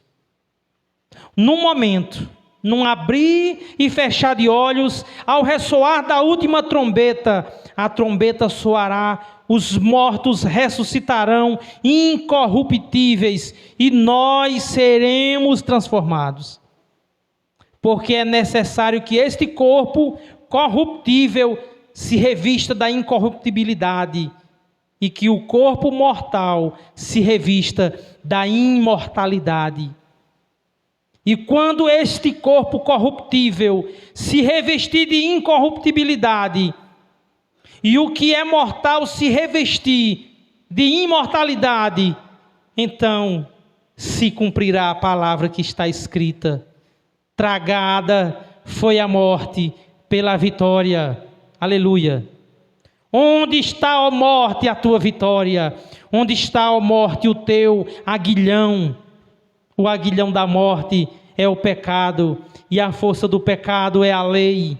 Num momento, num abrir e fechar de olhos, ao ressoar da última trombeta, a trombeta soará, os mortos ressuscitarão incorruptíveis e nós seremos transformados. Porque é necessário que este corpo corruptível se revista da incorruptibilidade e que o corpo mortal se revista da imortalidade. E quando este corpo corruptível se revestir de incorruptibilidade e o que é mortal se revestir de imortalidade, então se cumprirá a palavra que está escrita: tragada foi a morte pela vitória. Aleluia. Onde está, ó morte, a tua vitória? Onde está, ó morte, o teu aguilhão? O aguilhão da morte é o pecado, e a força do pecado é a lei.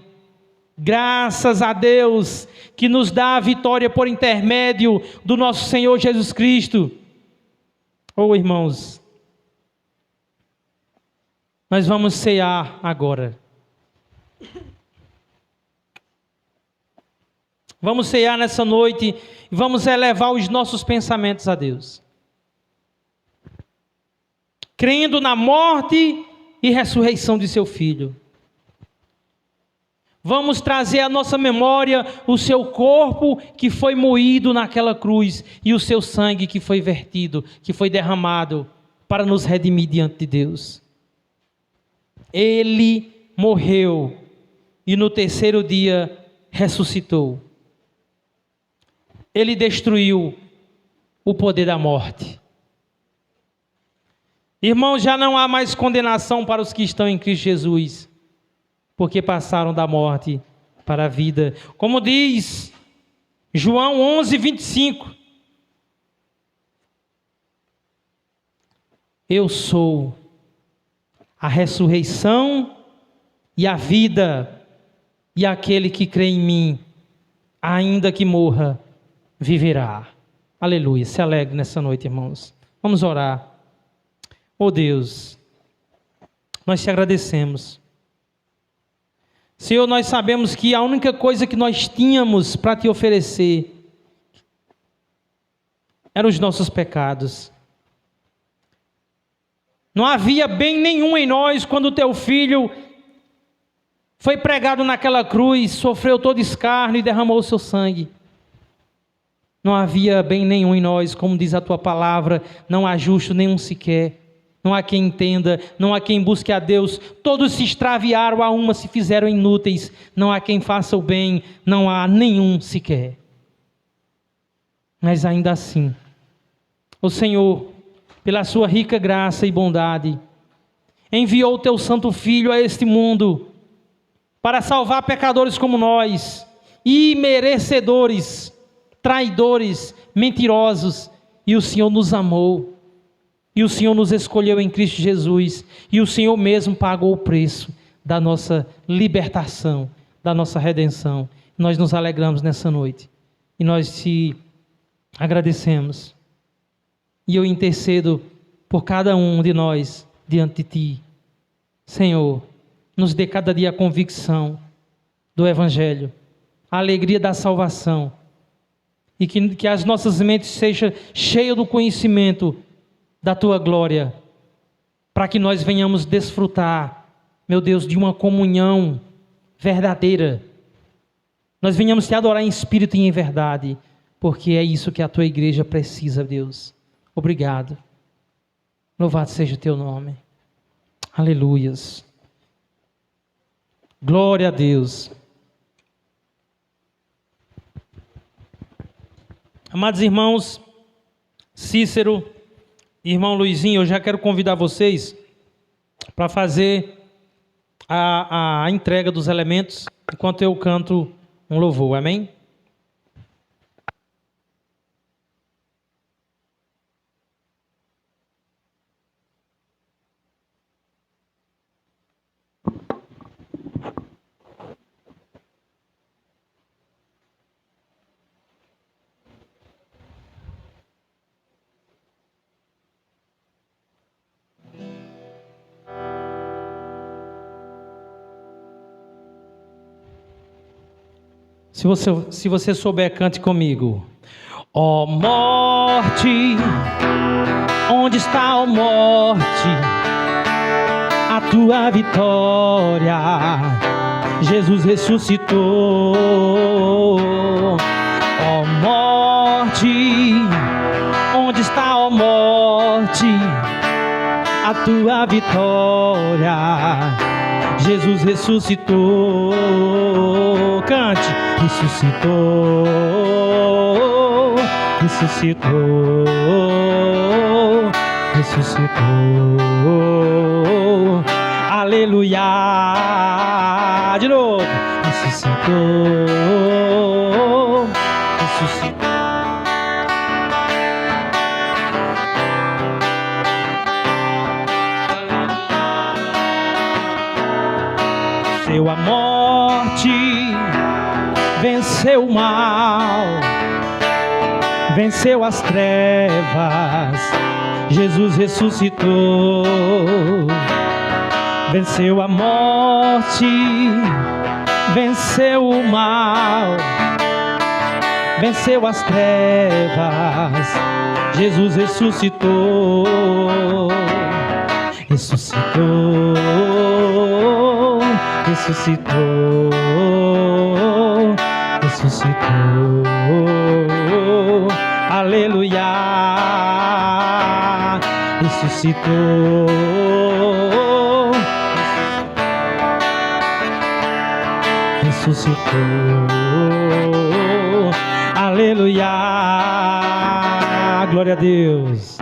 Graças a Deus que nos dá a vitória por intermédio do nosso Senhor Jesus Cristo. Oh, irmãos, nós vamos cear agora. Vamos cear nessa noite e vamos elevar os nossos pensamentos a Deus, crendo na morte e ressurreição de seu Filho. Vamos trazer à nossa memória o seu corpo que foi moído naquela cruz e o seu sangue que foi vertido, que foi derramado para nos redimir diante de Deus. Ele morreu e no terceiro dia ressuscitou. Ele destruiu o poder da morte. Irmãos, já não há mais condenação para os que estão em Cristo Jesus, porque passaram da morte para a vida. Como diz João 11, 25. Eu sou a ressurreição e a vida, e aquele que crê em mim, ainda que morra, viverá. Aleluia. Se alegre nessa noite, irmãos. Vamos orar. Oh Deus, nós te agradecemos. Senhor, nós sabemos que a única coisa que nós tínhamos para te oferecer eram os nossos pecados. Não havia bem nenhum em nós quando o teu filho foi pregado naquela cruz, sofreu todo escárnio e derramou o seu sangue. Não havia bem nenhum em nós, como diz a tua palavra, não há justo nenhum sequer. Não há quem entenda, não há quem busque a Deus. Todos se extraviaram, a uma se fizeram inúteis. Não há quem faça o bem, não há nenhum sequer. Mas ainda assim, o Senhor, pela sua rica graça e bondade, enviou o teu santo Filho a este mundo para salvar pecadores como nós, imerecedores, traidores, mentirosos, e o Senhor nos amou, e o Senhor nos escolheu em Cristo Jesus, e o Senhor mesmo pagou o preço da nossa libertação, da nossa redenção. Nós nos alegramos nessa noite, e nós te agradecemos, e eu intercedo por cada um de nós diante de Ti. Senhor, nos dê cada dia a convicção do Evangelho, a alegria da salvação, e que as nossas mentes sejam cheias do conhecimento da Tua glória, para que nós venhamos desfrutar, meu Deus, de uma comunhão verdadeira. Nós venhamos Te adorar em espírito e em verdade, porque é isso que a Tua igreja precisa, Deus. Obrigado. Louvado seja o Teu nome. Aleluias. Glória a Deus. Amados irmãos, Cícero, irmão Luizinho, eu já quero convidar vocês para fazer a entrega dos elementos, enquanto eu canto um louvor, amém? Se você souber, cante comigo. Ó morte, onde está, ó morte, a tua vitória? Jesus ressuscitou. Ó morte, onde está, ó morte, a tua vitória? Jesus ressuscitou. Cante. Ressuscitou, ressuscitou, ressuscitou. Aleluia. De novo. Ressuscitou, ressuscitou. Venceu a morte, venceu o mal, venceu as trevas, Jesus ressuscitou. Venceu a morte, venceu o mal, venceu as trevas, Jesus ressuscitou. Ressuscitou, ressuscitou, ressuscitou. Aleluia. Ressuscitou, ressuscitou. Aleluia. Glória a Deus.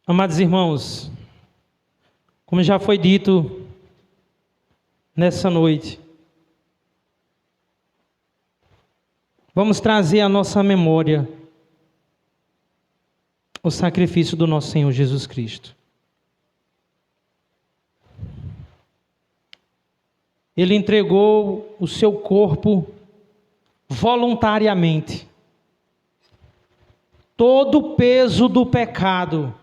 Amados irmãos, como já foi dito nessa noite, vamos trazer à nossa memória o sacrifício do nosso Senhor Jesus Cristo. Ele entregou o seu corpo voluntariamente. Todo o peso do pecado,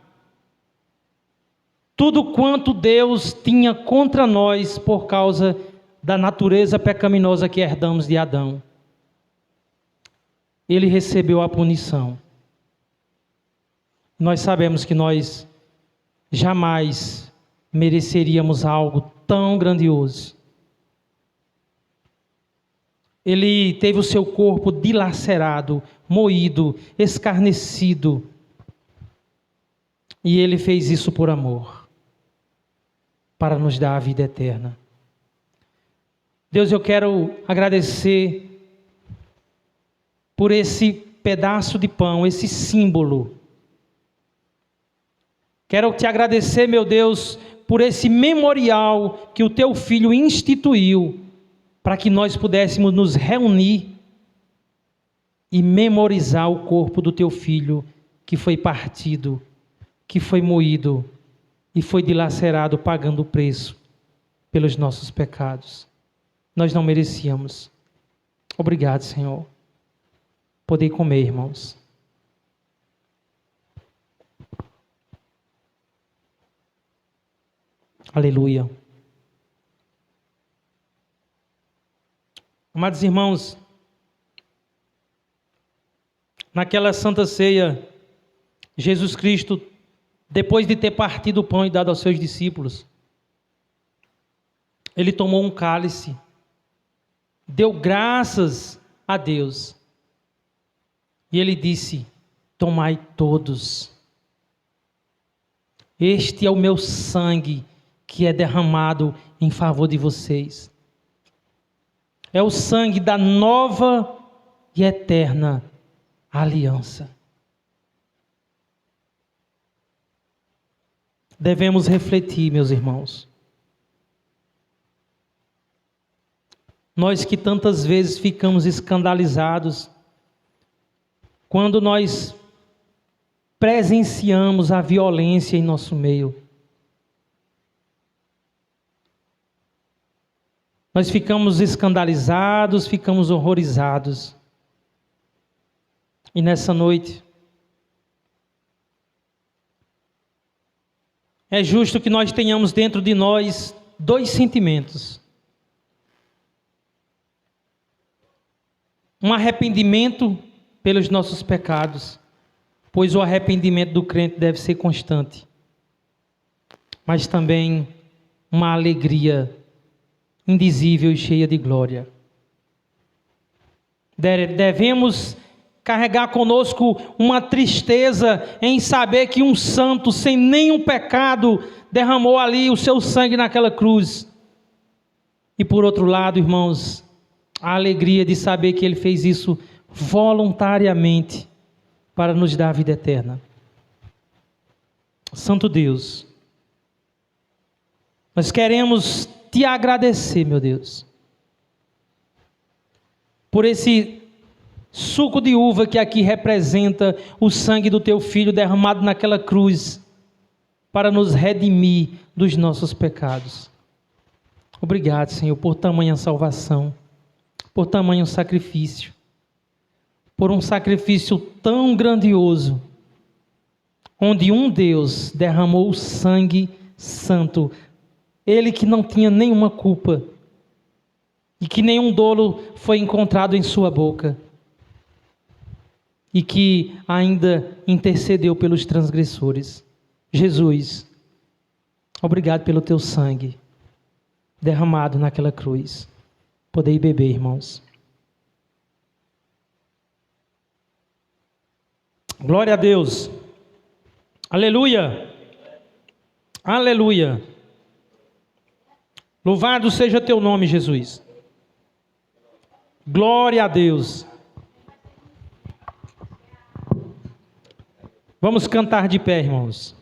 tudo quanto Deus tinha contra nós por causa da natureza pecaminosa que herdamos de Adão, Ele recebeu a punição. Nós sabemos que nós jamais mereceríamos algo tão grandioso. Ele teve o seu corpo dilacerado, moído, escarnecido, E Ele fez isso por amor, para nos dar a vida eterna. Deus, eu quero agradecer por esse pedaço de pão, esse símbolo. Quero te agradecer, meu Deus, por esse memorial que o teu Filho instituiu, para que nós pudéssemos nos reunir e memorizar o corpo do teu Filho, que foi partido, que foi moído e foi dilacerado, pagando o preço pelos nossos pecados. Nós não merecíamos. Obrigado, Senhor. Podem comer, irmãos. Aleluia. Amados irmãos, naquela santa ceia, Jesus Cristo, depois de ter partido o pão e dado aos seus discípulos, Ele tomou um cálice, deu graças a Deus, e Ele disse: tomai todos, este é o meu sangue, que é derramado em favor de vocês. É o sangue da nova e eterna aliança. Devemos refletir, meus irmãos. Nós que tantas vezes ficamos escandalizados quando nós presenciamos a violência em nosso meio. Nós ficamos escandalizados, ficamos horrorizados. E nessa noite, é justo que nós tenhamos dentro de nós dois sentimentos. Um arrependimento pelos nossos pecados, pois o arrependimento do crente deve ser constante. Mas também uma alegria indizível e cheia de glória. Devemos carregar conosco uma tristeza em saber que um santo sem nenhum pecado derramou ali o seu sangue naquela cruz. E por outro lado, irmãos, a alegria de saber que Ele fez isso voluntariamente para nos dar a vida eterna. Santo Deus, nós queremos te agradecer, meu Deus, por esse suco de uva que aqui representa o sangue do teu Filho derramado naquela cruz para nos redimir dos nossos pecados. Obrigado, Senhor, por tamanha salvação, por tamanho sacrifício, por um sacrifício tão grandioso, onde um Deus derramou o sangue santo, Ele que não tinha nenhuma culpa e que nenhum dolo foi encontrado em sua boca e que ainda intercedeu pelos transgressores. Jesus, obrigado pelo teu sangue derramado naquela cruz. Podei beber, irmãos. Glória a Deus. Aleluia. Aleluia. Louvado seja teu nome, Jesus. Glória a Deus. Vamos cantar de pé, irmãos.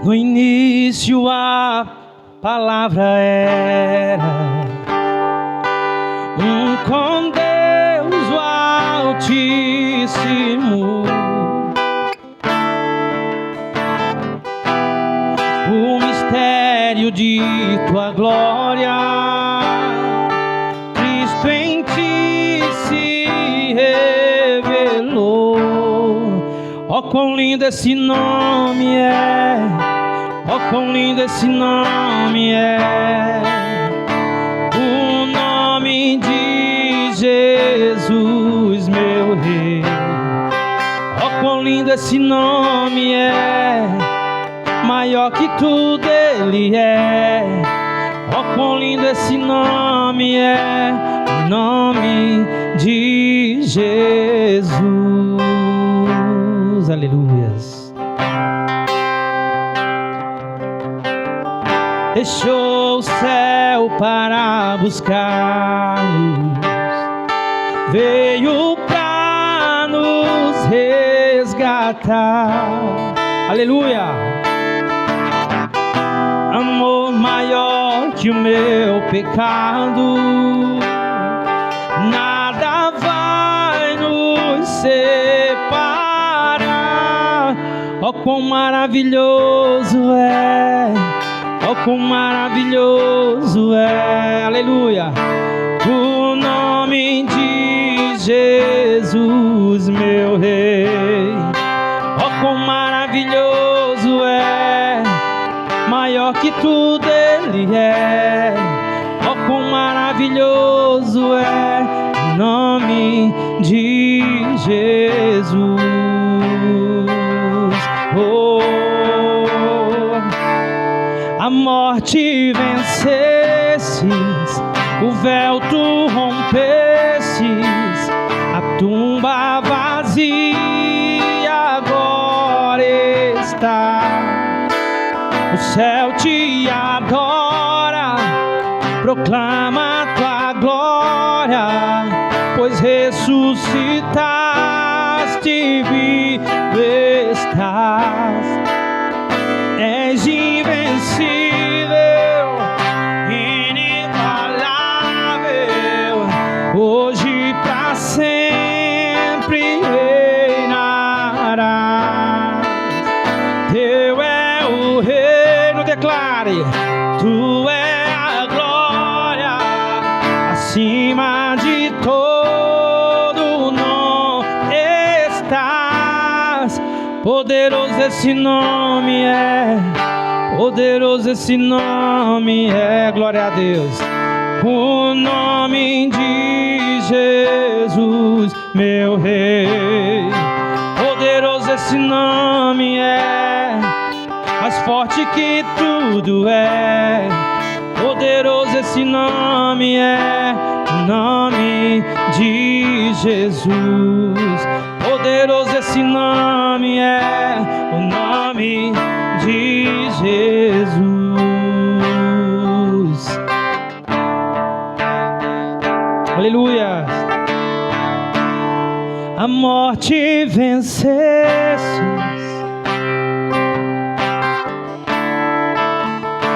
No início a palavra era com Deus o Altíssimo, o mistério de tua glória, Cristo em ti quão lindo esse nome é, oh, quão lindo esse nome é, o nome de Jesus, meu Rei. Oh, quão lindo esse nome é, maior que tudo Ele é. Oh, quão lindo esse nome é, o nome de Jesus. Aleluias. Deixou o céu para buscar-nos, veio para nos resgatar. Aleluia. Amor maior que o meu pecado, nada vai nos separar. Oh, quão maravilhoso é, oh, quão maravilhoso é, aleluia, o nome de Jesus, meu Rei. Oh, quão maravilhoso é, maior que tudo Ele é. Oh, quão maravilhoso é o nome de Jesus. Oh, a morte vencesses, o véu tu rompesses, a tumba vazia agora está. O céu te adora, proclama tua glória, pois ressuscitaste, vivo estás. És invencível, inigualável, hoje pra sempre reinarás. Teu é o reino, declare, tu é a glória, acima de todo nome estás. Poderoso esse nome é, poderoso esse nome é, glória a Deus. O nome de Jesus, meu Rei. Poderoso esse nome é, mais forte que tudo é. Poderoso esse nome é, o nome de Jesus. Poderoso esse nome é, o nome de Jesus. Aleluia. A morte vencesses,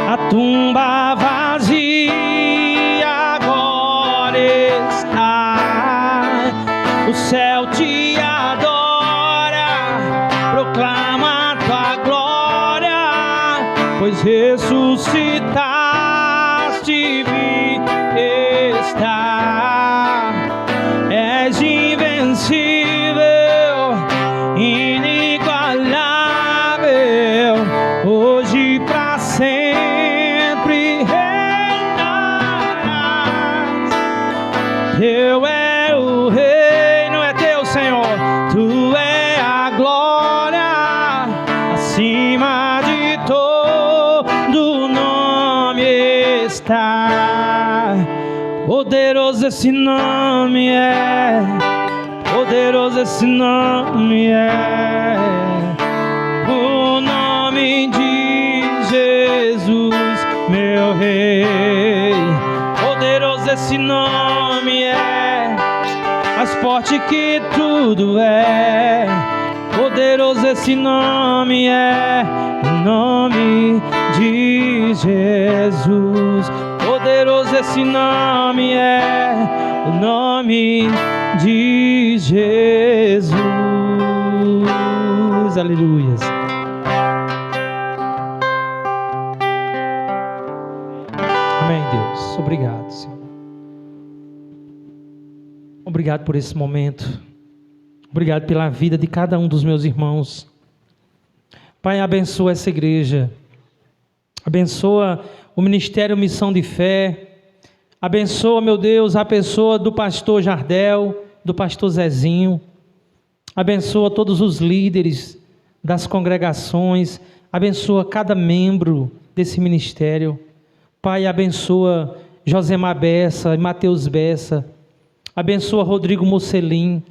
a tumba vazia agora está. O céu te adora, proclama tua glória, pois ressuscitaste, vivo está. És invencível, inigualável, hoje pra sempre reinarás. Teu é o reino, é teu, Senhor, tu é a glória, acima de todo nome está. Poderoso esse nome é, poderoso esse nome é, o nome de Jesus, meu Rei. Poderoso esse nome é, mais forte que tudo é. Poderoso esse nome é, o nome de Jesus. Poderoso esse nome é, o nome de Jesus. Aleluias. Amém, Deus. Obrigado, Senhor. Obrigado por esse momento. Obrigado pela vida de cada um dos meus irmãos. Pai, abençoa essa igreja. Abençoa o Ministério Missão de Fé. Abençoa, meu Deus, a pessoa do pastor Jardel, do pastor Zezinho. Abençoa todos os líderes das congregações. Abençoa cada membro desse ministério. Pai, abençoa Josemar Bessa e Mateus Bessa. Abençoa Rodrigo Mocelin.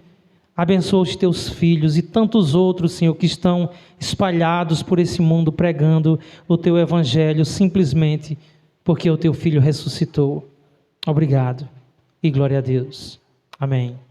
Abençoa os teus filhos e tantos outros, Senhor, que estão espalhados por esse mundo pregando o teu evangelho simplesmente porque o teu filho ressuscitou. Obrigado e glória a Deus. Amém.